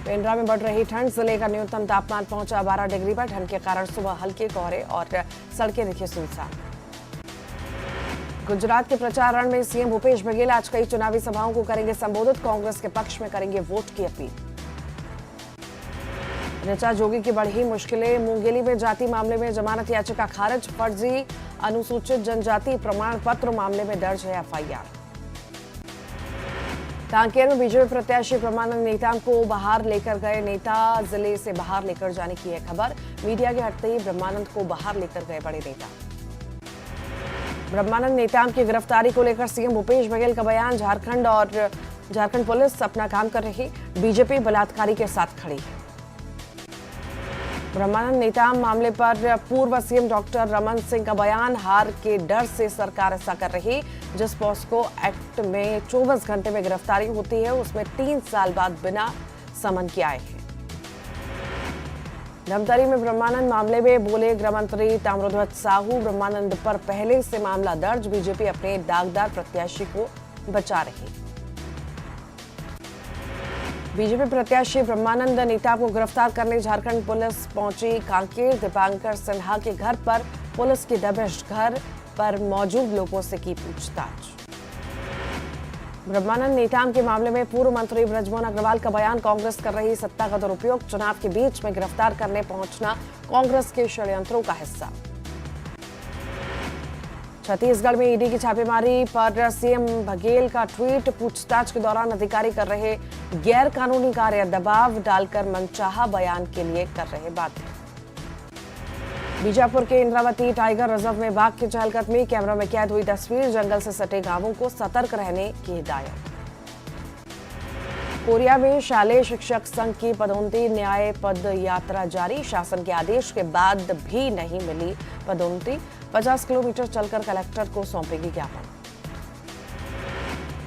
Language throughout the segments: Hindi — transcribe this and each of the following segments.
पेंड्रा में बढ़ रही ठंड, जिले का न्यूनतम तापमान पहुंचा 12 डिग्री पर। ठंड के कारण सुबह हल्के कोहरे और सड़कें दिखी सुनसान। गुजरात के प्रचार रण में सीएम भूपेश बघेल आज कई चुनावी सभाओं को करेंगे संबोधित। कांग्रेस के पक्ष में करेंगे वोट की अपील। ऋचा जोगी की बढ़ी मुश्किलें, मुंगेली में जाति मामले में जमानत याचिका खारिज। फर्जी अनुसूचित जनजाति प्रमाण पत्र मामले में दर्ज है एफआईआर। कांकेर में बीजेपी प्रत्याशी ब्रह्मानंद नेताम को बाहर लेकर गए नेता, जिले से बाहर लेकर जाने की है खबर। मीडिया के हटते ही ब्रह्मानंद को बाहर लेकर गए बड़े नेता। ब्रह्मानंद नेताम की गिरफ्तारी को लेकर सीएम भूपेश बघेल का बयान। झारखंड पुलिस अपना काम कर रही, बीजेपी बलात्कारी के साथ खड़ी है। ब्रह्मानंद नेताम मामले पर पूर्व सीएम डॉक्टर रमन सिंह का बयान। हार के डर से सरकार ऐसा कर रही। जिस पॉस्को एक्ट में 24 घंटे में गिरफ्तारी होती है, उसमें 3 साल बाद बिना समन के आए हैं। धमतरी में ब्रह्मानंद मामले में बोले गृह मंत्री ताम्रध्वज साहू। ब्रह्मानंद पर पहले से मामला दर्ज, बीजेपी अपने दागदार प्रत्याशी को बचा रही। बीजेपी प्रत्याशी ब्रह्मानंद नेताम को गिरफ्तार करने झारखंड पुलिस पहुंची। कांकेर दीपांकर सिन्हा के घर पर पुलिस की दबिश, घर पर मौजूद लोगों से की पूछताछ। ब्रह्मानंद नेताम के मामले में पूर्व मंत्री बृजमोहन अग्रवाल का बयान। कांग्रेस कर रही सत्ता का दुरुपयोग, चुनाव के बीच में गिरफ्तार करने पहुंचना कांग्रेस के षड्यंत्रों का हिस्सा। छत्तीसगढ़ में ईडी की छापेमारी पर सीएम बघेल का ट्वीट। पूछताछ के दौरान अधिकारी कर रहे गैर कानूनी कार्य, दबाव डालकर मनचाहा बयान के लिए कर रहे बातें। बीजापुर के इंद्रावती टाइगर रिजर्व में बाघ की चहलकदमी, कैमरा में कैद हुई तस्वीर। जंगल से सटे गांवों को सतर्क रहने की हिदायत। कोरिया में शालेय शिक्षक संघ की पदोन्नति, न्याय पद यात्रा जारी। शासन के आदेश के बाद भी नहीं मिली पदोन्नति, 50 किलोमीटर चलकर कलेक्टर को सौंपेगी ज्ञापन।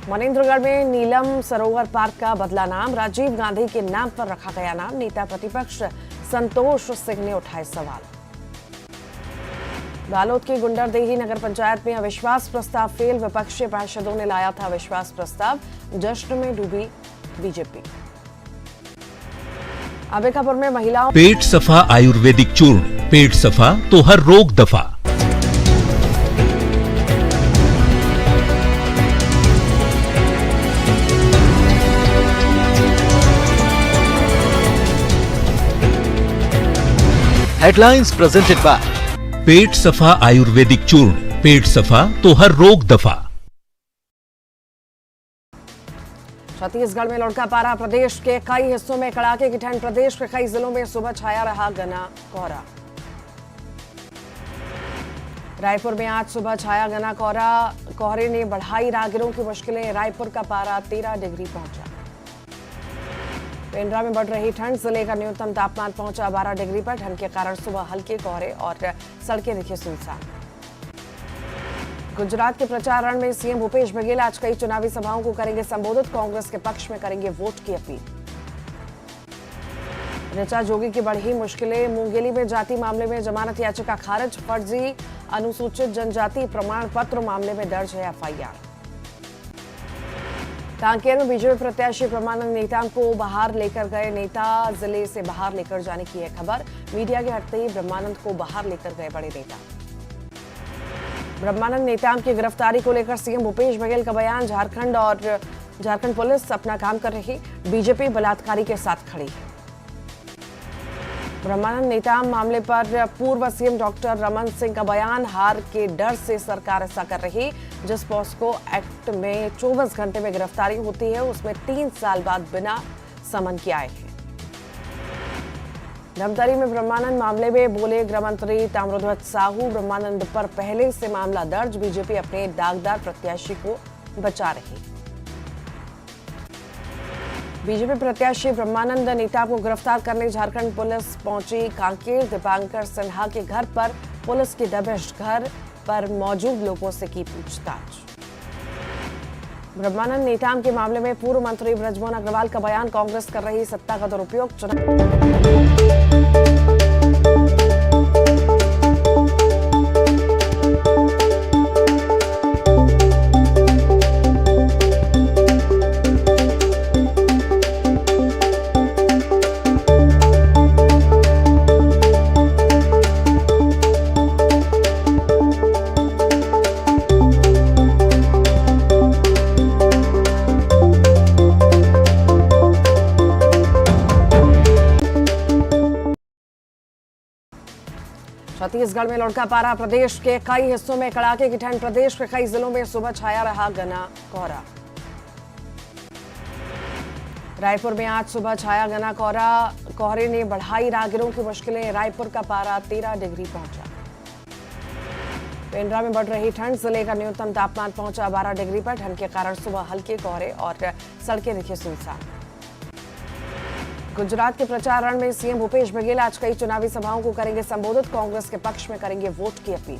मनेन्द्रगढ़ में नीलम सरोवर पार्क का बदला नाम, राजीव गांधी के नाम पर रखा गया नाम। नेता प्रतिपक्ष संतोष सिंह ने उठाए सवाल। बालोद की गुंडरदेही नगर पंचायत में अविश्वास प्रस्ताव फेल, विपक्षी पार्षदों ने लाया था अविश्वास प्रस्ताव। जश्न में डूबी बीजेपी। अंबिकापुर में महिलाओं पेट सफा आयुर्वेदिक चूर्ण, पेट सफा तो हर रोग दफा। हेडलाइंस प्रेजेंटेड बाय पेट सफा आयुर्वेदिक चूर्ण, पेट सफा तो हर रोग दफा। छत्तीसगढ़ में लुढ़का पारा, प्रदेश के कई हिस्सों में कड़ाके की ठंड। प्रदेश के कई जिलों में सुबह छाया रहा घना कोहरा। रायपुर में आज सुबह छाया घना कोहरा, कोहरे ने बढ़ाई राहगीरों की मुश्किलें। रायपुर का पारा 13 डिग्री पहुंचा। पेंड्रा में बढ़ रही ठंड, जिले का न्यूनतम तापमान पहुंचा 12 डिग्री पर। ठंड के कारण सुबह हल्के कोहरे और सड़कें दिखी सुनसान। गुजरात के प्रचार रण में सीएम भूपेश बघेल आज कई चुनावी सभाओं को करेंगे संबोधित। कांग्रेस के पक्ष में करेंगे वोट की अपील। ऋचा जोगी की बढ़ी मुश्किलें, मुंगेली में जाति मामले में जमानत याचिका खारिज। फर्जी अनुसूचित जनजाति प्रमाण पत्र मामले में दर्ज है एफआईआर। कांकेर में बीजेपी प्रत्याशी ब्रह्मानंद नेताम को बाहर लेकर गए नेता, जिले से बाहर लेकर जाने की है खबर। मीडिया के हटते ही ब्रह्मानंद को बाहर लेकर गए बड़े नेता। ब्रह्मानंद नेताम की गिरफ्तारी को लेकर सीएम भूपेश बघेल का बयान। झारखंड पुलिस अपना काम कर रही, बीजेपी बलात्कारी के साथ खड़ी है। ब्रह्मानंद नेताम मामले पर पूर्व सीएम डॉक्टर रमन सिंह का बयान। हार के डर से सरकार ऐसा कर रही। जिस पॉस्को एक्ट में 24 घंटे में गिरफ्तारी होती है, उसमें 3 साल बाद बिना समन के आए हैं। धमतरी में ब्रह्मानंद मामले में बोले गृह मंत्री ताम्रध्वज साहू। ब्रह्मानंद पर पहले से मामला दर्ज, बीजेपी अपने दागदार प्रत्याशी को बचा रही। बीजेपी प्रत्याशी ब्रह्मानंद नेताम को गिरफ्तार करने झारखंड पुलिस पहुंची। कांकेर दीपांकर सिन्हा के घर पर पुलिस की दबिश, घर पर मौजूद लोगों से की पूछताछ। ब्रह्मानंद नेताम के मामले में पूर्व मंत्री बृजमोहन अग्रवाल का बयान। कांग्रेस कर रही सत्ता का दुरुपयोग, चुनाव छत्तीसगढ़ में लुढ़का पारा, प्रदेश के कई हिस्सों में कड़ाके की ठंड। प्रदेश के कई जिलों में सुबह छाया रहा घना कोहरा। रायपुर में आज सुबह छाया घना कोहरा। कोहरे ने बढ़ाई राहगीरों की मुश्किलें। रायपुर का पारा 13 डिग्री पहुंचा। पेंड्रा में बढ़ रही ठंड, जिले का न्यूनतम तापमान पहुंचा 12 डिग्री पर। ठंड के कारण सुबह हल्के कोहरे और सड़कें दिखी सुनसान। गुजरात के प्रचार रण में सीएम भूपेश बघेल आज कई चुनावी सभाओं को करेंगे संबोधित। कांग्रेस के पक्ष में करेंगे वोट की अपील।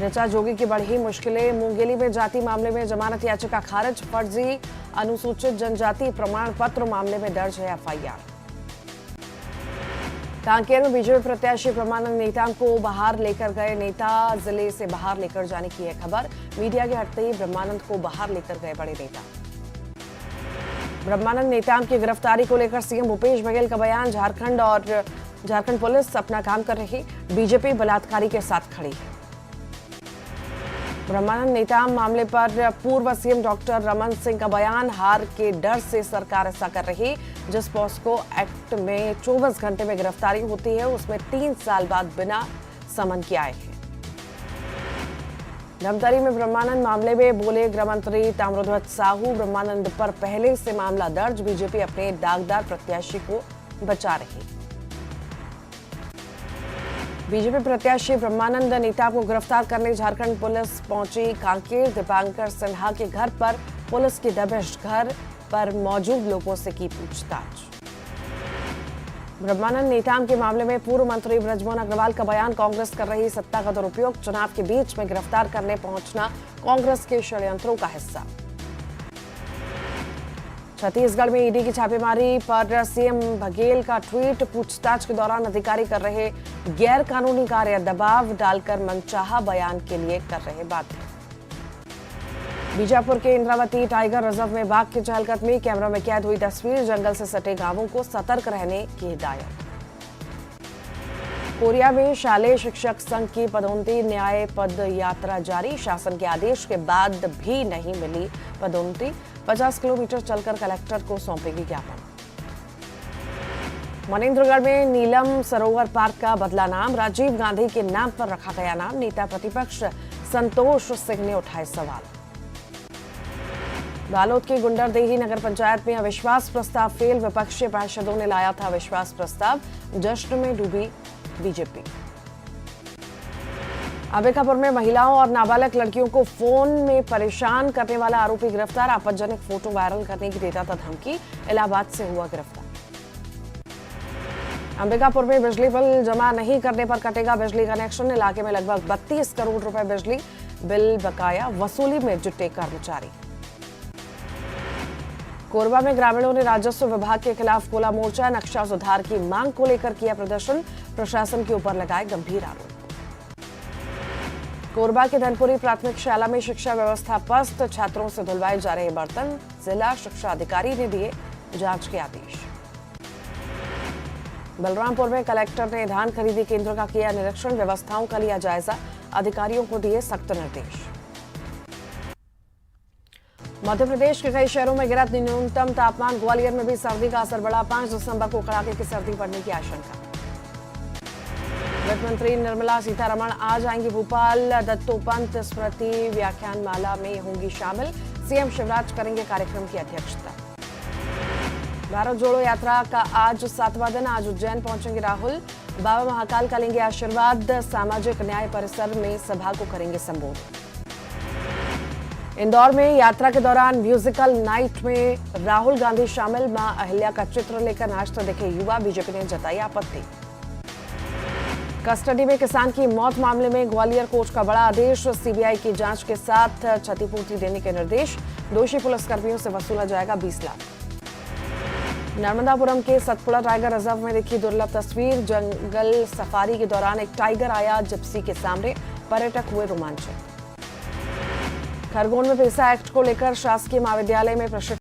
ऋचा जोगी की बढ़ी मुश्किलें। मुंगेली में जाति मामले में जमानत याचिका खारिज। फर्जी अनुसूचित जनजाति प्रमाण पत्र मामले में दर्ज है एफआईआर। कांकेर में बीजेपी प्रत्याशी ब्रह्मानंद नेताम को बाहर लेकर गए नेता। जिले से बाहर लेकर जाने की है खबर। मीडिया के हटते ही ब्रह्मानंद को बाहर लेकर गए बड़े नेता। ब्रह्मानंद नेताम की गिरफ्तारी को लेकर सीएम भूपेश बघेल का बयान। झारखंड पुलिस अपना काम कर रही, बीजेपी बलात्कारी के साथ खड़ी है। ब्रह्मानंद नेताम मामले पर पूर्व सीएम डॉक्टर रमन सिंह का बयान। हार के डर से सरकार ऐसा कर रही। जिस पॉस्को एक्ट में 24 घंटे में गिरफ्तारी होती है, उसमें 3 साल बाद बिना समन के आए हैं। धमतरी में ब्रह्मानंद मामले में बोले गृह मंत्री ताम्रध्वज साहू। ब्रह्मानंद पर पहले से मामला दर्ज। बीजेपी अपने दागदार प्रत्याशी को बचा रही। बीजेपी प्रत्याशी ब्रह्मानंद नेताम को गिरफ्तार करने झारखंड पुलिस पहुंची। कांकेर दीपांकर सिन्हा के घर पर पुलिस की दबिश। घर पर मौजूद लोगों से की पूछताछ। ब्रह्मानंद नेताम के मामले में पूर्व मंत्री बृजमोहन अग्रवाल का बयान। कांग्रेस कर रही सत्ता का दुरुपयोग। चुनाव के बीच में गिरफ्तार करने पहुंचना कांग्रेस के षड्यंत्रों का हिस्सा। छत्तीसगढ़ में ईडी की छापेमारी पर सीएम बघेल का ट्वीट। पूछताछ के दौरान अधिकारी कर रहे गैर कानूनी कार्य। दबाव डालकर मनचाहा बयान के लिए कर रहे बाध्य। बीजापुर के इंद्रावती टाइगर रिजर्व में बाघ की चहलकदमी। कैमरा में कैद हुई तस्वीर। जंगल से सटे गांवों को सतर्क रहने की हिदायत। कोरिया में शालेय शिक्षक संघ की पदोन्नति। न्याय पद यात्रा जारी। शासन के आदेश के बाद भी नहीं मिली पदोन्नति। 50 किलोमीटर चलकर कलेक्टर को सौंपेगी ज्ञापन। मनेन्द्रगढ़ में नीलम सरोवर पार्क का बदला नाम। राजीव गांधी के नाम पर रखा गया नाम। नेता प्रतिपक्ष संतोष सिंह ने उठाए सवाल। बालोद की गुंडरदेही नगर पंचायत में अविश्वास प्रस्ताव फेल। विपक्षी पार्षदों ने लाया था अविश्वास प्रस्ताव। जश्न में डूबी बीजेपी। अंबिकापुर में महिलाओं और नाबालग लड़कियों को फोन में परेशान करने वाला आरोपी गिरफ्तार। आपत्तिजनक फोटो वायरल करने की देता था धमकी। इलाहाबाद से हुआ गिरफ्तार। अंबिकापुर में बिजली बिल जमा नहीं करने पर कटेगा बिजली कनेक्शन। इलाके में लगभग 32 करोड़ रुपए बिजली बिल बकाया। वसूली में जुटे कर्मचारी। कोरबा में ग्रामीणों ने राजस्व विभाग के खिलाफ खोला मोर्चा। नक्शा सुधार की मांग को लेकर किया प्रदर्शन। प्रशासन के ऊपर लगाए गंभीर आरोप। कोरबा के धनपुरी प्राथमिक शाला में शिक्षा व्यवस्था पस्त। छात्रों से धुलवाए जा रहे बर्तन। जिला शिक्षा अधिकारी ने दिए जांच के आदेश। बलरामपुर में कलेक्टर ने धान खरीदी केंद्र का किया निरीक्षण। व्यवस्थाओं का लिया जायजा। अधिकारियों को दिए सख्त निर्देश। मध्य प्रदेश के कई शहरों में गिरा न्यूनतम तापमान। ग्वालियर में भी सर्दी का असर बढ़ा। 5 दिसंबर को कड़ाके की सर्दी पड़ने की आशंका। वित्त मंत्री निर्मला सीतारमण आज आएंगी भोपाल। दत्तोपंत स्मृति व्याख्यानमाला में होंगी शामिल। सीएम शिवराज करेंगे कार्यक्रम की अध्यक्षता। भारत जोड़ो यात्रा का आज 7वां दिन। आज उज्जैन पहुंचेंगे राहुल। बाबा महाकाल का लेंगे आशीर्वाद। सामाजिक न्याय परिसर में सभा को करेंगे संबोधित। इंदौर में यात्रा के दौरान म्यूजिकल नाइट में राहुल गांधी शामिल। मां अहिल्या का चित्र लेकर नाचते दिखे युवा। बीजेपी ने जताई आपत्ति। कस्टडी में किसान की मौत मामले में ग्वालियर कोर्ट का बड़ा आदेश। सीबीआई की जांच के साथ क्षतिपूर्ति देने के निर्देश। दोषी पुलिसकर्मियों से वसूला जाएगा 20 लाख। नर्मदापुरम के सतपुड़ा टाइगर रिजर्व में देखी दुर्लभ तस्वीर। जंगल सफारी के दौरान एक टाइगर आया जिप्सी के सामने। पर्यटक हुए रोमांचित। खरगोन में पेसा एक्ट को लेकर शासकीय महाविद्यालय में प्रशिक्षण